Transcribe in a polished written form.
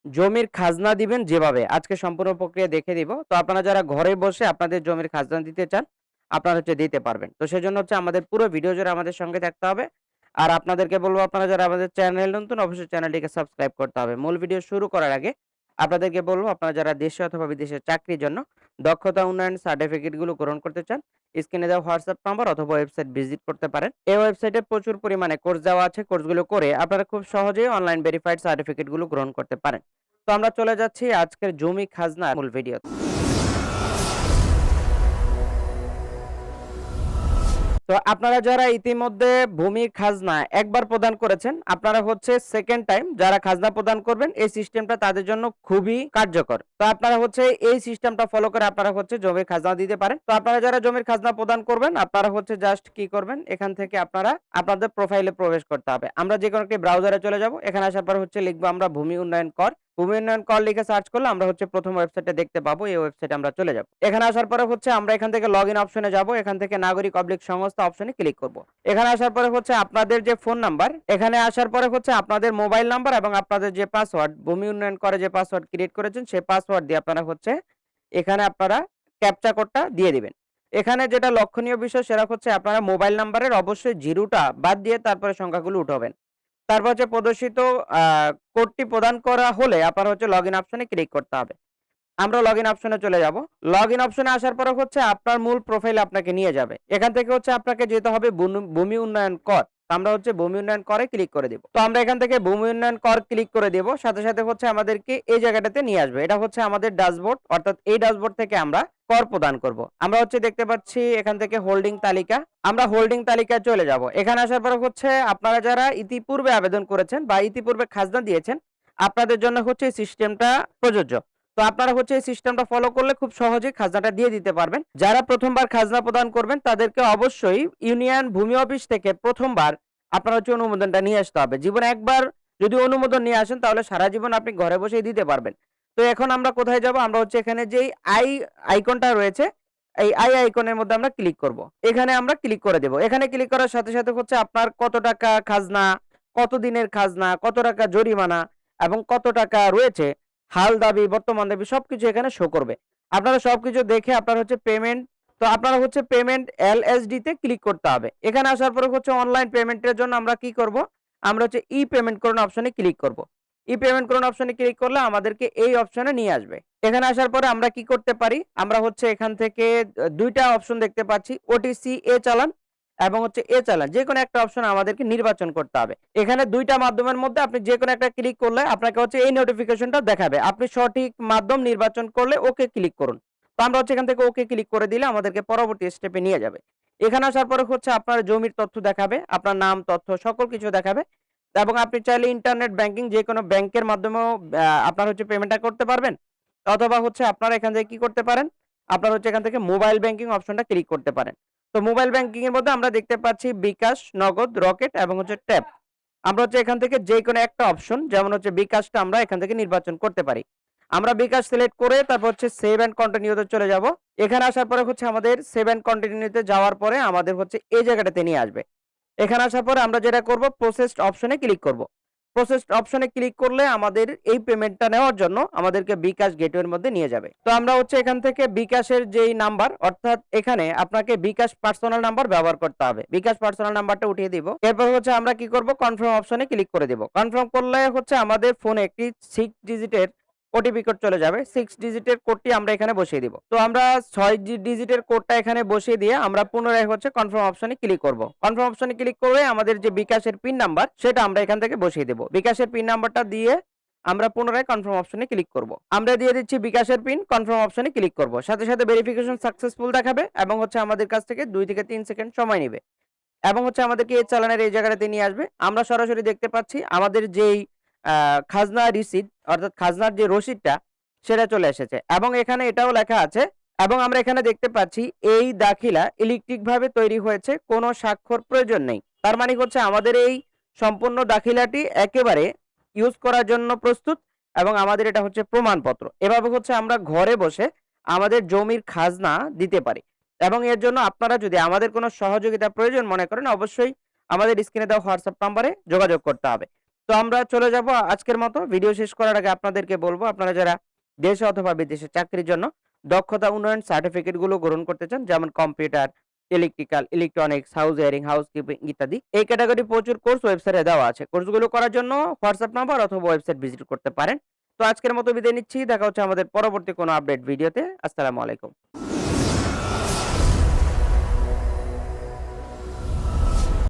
জমির খাজনা দিবেন যেভাবে আজকে সম্পূর্ণ প্রক্রিয়া দেখে দিব। তো আপনারা যারা ঘরে বসে আপনাদের জমির খাজনা দিতে চান, আপনারা দিতে পারবেন। তো সেজন্য আমাদের পুরো ভিডিও জুড়ে আমাদের সঙ্গে থাকতে হবে। আর আপনাদেরকে বলব আপনারা যারা আমাদের চ্যানেল নতুন অবশ্যই চ্যানেলটিকে সাবস্ক্রাইব করতে হবে। মূল ভিডিও শুরু করার আগে আপনাদেরকে বলব আপনারা যারা দেশে অথবা বিদেশে চাকরির জন্য দক্ষতা উন্নয়ন সার্টিফিকেট গুলো গ্রহণ করতে চান, স্ক্রিনে দেওয়া হোয়াটসঅ্যাপ নাম্বার অথবা ওয়েবসাইট ভিজিট করতে পারেন। এই ওয়েবসাইটে প্রচুর পরিমাণে কোর্স দেওয়া আছে। কোর্সগুলো করে আপনারা খুব সহজেই অনলাইন ভেরিফাইড সার্টিফিকেট গুলো গ্রহণ করতে পারেন। তো আমরা চলে যাচ্ছি আজকের জমি খাজনা মূল ভিডিও। তো আপনারা যারা ইতিমধ্যে ভূমির খাজনা একবার প্রদান করেছেন, আপনারা সেকেন্ড টাইম যারা খাজনা প্রদান করবেন, এই সিস্টেমটা তাদের জন্য খুবই কার্যকর। তো আপনারা এই সিস্টেমটা ফলো করে আপনারা জমির খাজনা দিতে পারেন। তো আপনারা যারা জমির খাজনা প্রদান করবেন, আপনারা জাস্ট কি করবেন, এখান থেকে আপনারা আপনাদের প্রোফাইলে প্রবেশ করতে হবে। আমরা যে কোনো একটি ব্রাউজারে চলে যাব। এখানে আসার পর লিখবো আমরা ভূমি উন্নয়ন কর। ভূমি উন্নয়ন কর লিখে সার্চ করলে আমরা প্রথম ওয়েবসাইটে দেখতে পাবো। এই ওয়েবসাইটে আমরা চলে যাব। এখানে আসার পরে আমরা এখান থেকে লগইন অপশনে যাব। এখান থেকে নাগরিক অবলিক সংস্থা অপশনে ক্লিক করব। এখানে আসার পরে আপনাদের যে ফোন নাম্বার, এখানে আসার পরে আপনাদের মোবাইল নাম্বার এবং আপনাদের যে পাসওয়ার্ড, ভূমি উন্নয়ন করে যে পাসওয়ার্ড ক্রিয়েট করেছেন সেই পাসওয়ার্ড দিয়ে আপনারা এখানে আপনারা ক্যাপচা কোডটা দিয়ে দিবেন। এখানে যেটা লক্ষণীয় বিষয় সেটা আপনারা মোবাইল নাম্বারের অবশ্যই জিরোটা বাদ দিয়ে তারপরে সংখ্যাগুলো উঠাবেন। তারপর প্রদর্শিত কোডটি প্রদান করা হলে আপনারা লগইন অপশনে ক্লিক করতে হবে। আমরা লগইন অপশনে চলে যাব। লগইন অপশনে আসার পরে আপনার মূল প্রোফাইল আপনাকে নিয়ে যাবে। এখান থেকে আপনাকে যেতে হবে ভূমি উন্নয়ন কর। আমরা ভূমি উন্নয়ন করে ক্লিক করে দেব। তো আমরা এখান থেকে ভূমি উন্নয়ন কর ক্লিক করে দেব। সাথে সাথে আমাদেরকে এই জায়গাটাতে নিয়ে আসবে। এটা আমাদের ড্যাশবোর্ড, অর্থাৎ এই ড্যাশবোর্ড থেকে আমরা কর প্রদান করব। আমরা দেখতে পাচ্ছি এখান থেকে হোল্ডিং তালিকা। আমরা হোল্ডিং তালিকায় চলে যাব। এখানে আসার পরে আপনারা যারা ইতিপূর্বে আবেদন করেছেন বা ইতিপূর্বে খাজনা দিয়েছেন, আপনাদের জন্য এই সিস্টেমটা প্রযোজ্য। তো আপনারা এই সিস্টেমটা ফলো করলে খুব সহজেই খাজনাটা দিয়ে দিতে পারবেন। যারা প্রথমবার খাজনা প্রদান করবেন তাদেরকে অবশ্যই ইউনিয়ন ভূমি অফিস থেকে প্রথমবার আপনার অনুমোদনটা নিয়ে আসতে হবে। জীবনে একবার যদি অনুমোদন নিয়ে আসেন তাহলে সারা জীবন আপনি ঘরে বসেই দিতে পারবেন। তো এখন আমরা কোথায় যাব? আমরা এখানে যেই আইকনটা রয়েছে, এই আইকনের মধ্যে আমরা ক্লিক করব। এখানে আমরা ক্লিক করে দেব। এখানে ক্লিক করার সাথে সাথে আপনার কত টাকা খাজনা, কত দিনের খাজনা, কত টাকা জরিমানা এবং কত টাকা রয়েছে, হাল দাবি, বর্তমান দাবি সবকিছু এখানে শো করবে। আপনারা সবকিছু দেখে আপনার পেমেন্ট, তো আপনারা পেমেন্ট এলএসডি তে ক্লিক করতে হবে। এখানে আসার পরে অনলাইন পেমেন্টের জন্য আমরা কি করব? আমরা ই পেমেন্ট করুন অপশনে ক্লিক করব। ই পেমেন্ট করুন অপশনে ক্লিক করলে আমাদেরকে এই অপশনে নিয়ে আসবে। এখানে আসার পরে আমরা কি করতে পারি? আমরা এখান থেকে দুইটা অপশন দেখতে পাচ্ছি, ওটিসি এ চালান এবং এ চালান। যে কোনো একটা অপশন আমাদেরকে নির্বাচন করতে হবে। এখানে দুইটা মাধ্যমের মধ্যে আপনি যে কোনো একটা ক্লিক করলে আপনাকে এই নোটিফিকেশনটা দেখাবে। আপনি সঠিক মাধ্যম নির্বাচন করলে ওকে ক্লিক করুন। তো আমরা এখান থেকে ওকে ক্লিক করে দিলে আমাদেরকে পরবর্তী স্টেপে নিয়ে যাবে। এখানে আসার পরে আপনার জমির তথ্য দেখাবে, আপনার নাম, তথ্য সকল কিছু দেখাবে এবং আপনি চাইলে ইন্টারনেট ব্যাংকিং যে কোনো ব্যাংকের মাধ্যমেও আপনার পেমেন্টটা করতে পারবেন, অথবা আপনারা এখান থেকে কি করতে পারেন, আপনার এখান থেকে মোবাইল ব্যাংকিং অপশনটা ক্লিক করতে পারেন। তো মোবাইল ব্যাংকিং এর মধ্যে আমরা দেখতে পাচ্ছি বিকাশ, নগদ, রকেট এবং ট্যাপ। আমরা এখান থেকে যে কোনো একটা অপশন, যেমন বিকাশটা আমরা এখান থেকে নির্বাচন করতে পারি। আমরা বিকাশ সিলেক্ট করে তারপর সেভ এন্ড কন্টিনিউতে চলে যাব। এখানে আসার পরে আমাদের সেভ এন্ড কন্টিনিউতে যাওয়ার পরে আমাদের এই জায়গাটাতে নিয়ে আসবে। এখানে আসার পরে আমরা যেটা করব, প্রসেসড অপশনে ক্লিক করব। প্রসেসড অপশনে ক্লিক করলে আমাদের এই পেমেন্টটা নেওয়ার জন্য আমাদেরকে বিকাশ গেটওয়ের মধ্যে নিয়ে যাবে। তো আমরা এখান থেকে বিকাশের যেই নাম্বার, অর্থাৎ এখানে আপনাকে বিকাশ পার্সোনাল নাম্বার ব্যবহার করতে হবে। বিকাশ পার্সোনাল নাম্বারটা উঠিয়ে দিব। এরপর আমরা কি করব, কনফার্ম অপশনে ক্লিক করে দেব। কনফার্ম করলে আমাদের ফোনে একটি 6 ডিজিটের ওটিপি কোড চলে যাবে। 6 ডিজিটের কোডটি আমরা এখানে বসিয়ে দিব। তো আমরা 6 ডিজিটের কোডটা এখানে বসিয়ে দিয়ে আমরা পুনরায় কনফার্ম অপশনে ক্লিক করব। কনফার্ম অপশনে ক্লিক করে আমাদের যে বিকাশের পিন নাম্বার সেটা আমরা এখান থেকে বসিয়ে দেব। বিকাশের পিন নাম্বারটা দিয়ে আমরা পুনরায় কনফার্ম অপশনে ক্লিক করব। আমরা দিয়ে দিচ্ছি বিকাশের পিন, কনফার্ম অপশনে ক্লিক করব। সাথে সাথে ভেরিফিকেশন সাকসেসফুল দেখাবে এবং আমাদের কাছ থেকে 2 থেকে 3 সেকেন্ড সময় নেবে এবং আমাদেরকে এই চালানের এই জায়গাটাতে নিয়ে আসবে। আমরা সরাসরি দেখতে পাচ্ছি আমাদের যেই খাজনা রিসিট, অর্থাৎ খাজনার যে রসিদটা সেটা চলে এসেছে এবং এখানে এটাও লেখা আছে এবং আমরা এখানে দেখতে পাচ্ছি এই দাখিলা ইলেকট্রিক ভাবে তৈরি হয়েছে, কোনো স্বাক্ষর প্রয়োজন নেই। তার মানে আমাদের এই সম্পূর্ণ দাখিলাটি একেবারে ইউজ করার জন্য প্রস্তুত এবং আমাদের এটা প্রমাণপত্র। এভাবে আমরা ঘরে বসে আমাদের জমির খাজনা দিতে পারি এবং এর জন্য আপনারা যদি আমাদের কোনো সহযোগিতা প্রয়োজন মনে করেন, অবশ্যই আমাদের স্ক্রিনে দেওয়া হোয়াটসঅ্যাপ নাম্বারে যোগাযোগ করতে হবে। তো আমরা চলে যাব আজকের মতো। ভিডিও শেষ করার আগে আপনাদেরকে বলব, আপনারা যারা দেশে অথবা বিদেশে চাকরির জন্য দক্ষতা উন্নয়ন সার্টিফিকেট গুলো গ্রহণ করতে চান, যেমন computer, electrical, electronics, house wiring, housekeeping ইত্যাদি। এই ক্যাটাগরি প্রচুর কোর্স ওয়েবসাইটে দেওয়া আছে। কোর্সগুলো করার জন্য হোয়াটসঅ্যাপ নাম্বার অথবা ওয়েবসাইট ভিজিট করতে পারেন। তো আজকের মতো বিদায় নিচ্ছি। দেখা হচ্ছে আমাদের পরবর্তী কোনো আপডেট ভিডিওতে। আসসালামু আলাইকুম।